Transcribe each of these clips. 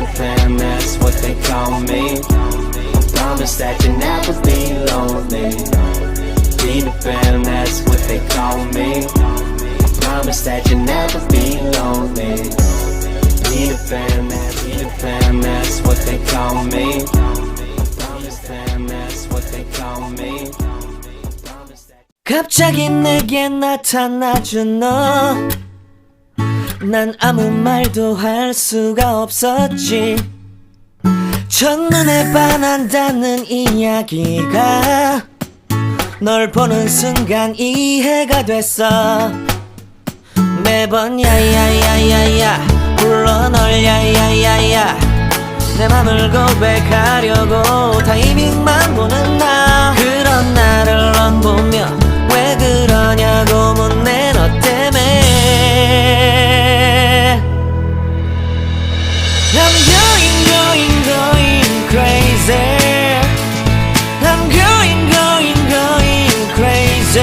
the fam, that's what they call me. I promise that you'll never be lonely. Be the fam, that's what they call me. I promise that you'll never be lonely. Be the fam, that's what they call me. I promise fam, that's what they call me. 갑자기 내게 나타나준 너, 난 아무 말도 할 수가 없었지. 첫눈에 반한다는 이야기가 널 보는 순간 이해가 됐어. 매번 야야야야야 불러 널 야야야야, 내 맘을 고백하려고 타이밍만 보는 나. 그런 나를 넌 보며 왜 그러냐고 묻네. 너 때문에 I'm going crazy. I'm going crazy.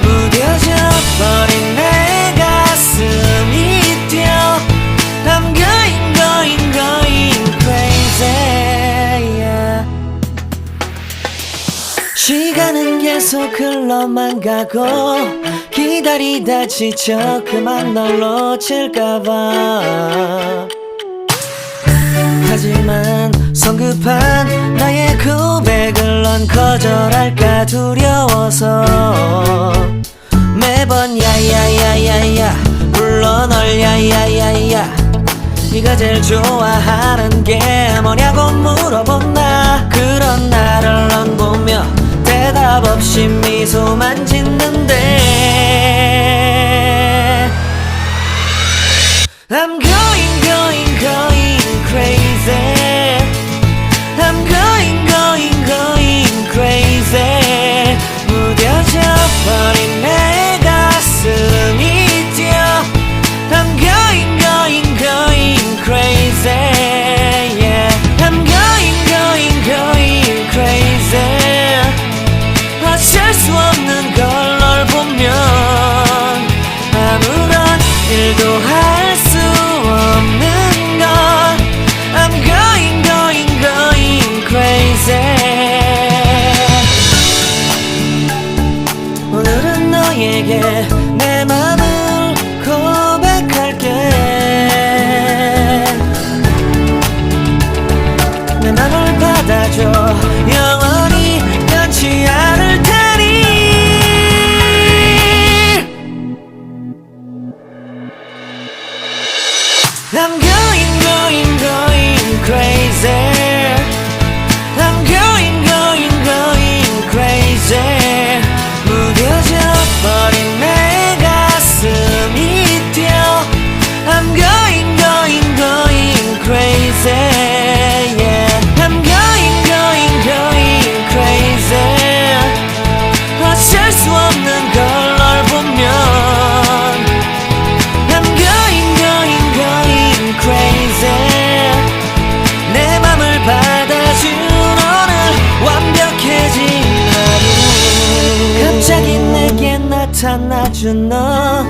무뎌져 버린 내 가슴이 뛰어. I'm going crazy, yeah. 시간은 계속 흘러만 가고 기다리다 지쳐 그만 널 놓칠까봐. 하지만 성급한 나의 고백을 넌 거절할까 두려워서 매번 야야야야야 불러 널 야야야야. 네가 제일 좋아하는 게 뭐냐고 물어본 나. 그런 나를 넌 보며 대답 없이 미소만 짓는데 I'm going crazy. I'm going crazy. 무뎌져 버린 내 가슴이 뛰어. I'm going crazy, yeah. I'm going crazy. 어쩔 수 없는 걸 널 보면 아무런 일도 할 수 없는 걸. I'm going crazy. 오늘은 너에게 내 맘을 고백할게. 내 맘을 받아줘. 영원히 변치 않을 테니. I'm going crazy. I'm going crazy. 무뎌져 버린 내 가슴이 뛰어. I'm going crazy, yeah. I'm going crazy. 어쩔 수 없는 걸 널 보면 I'm going crazy. 내 맘을 받아준 오늘 완벽해진 하루. 갑자기 내게 나타나준 너,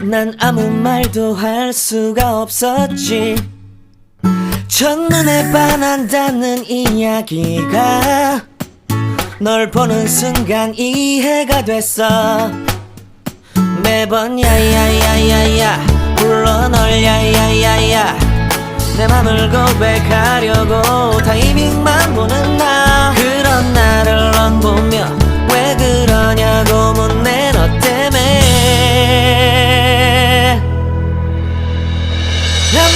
난 아무 말도 할 수가 없었지. 첫눈에 반한다는 이야기가 널 보는 순간 이해가 됐어. 매번 야야야야야 불러 널 야야야야, 내 맘을 고백하려고 타이밍만 보는 나. 그런 나를 넌 보며 왜 그러냐고 묻네. 너 때문에 I'm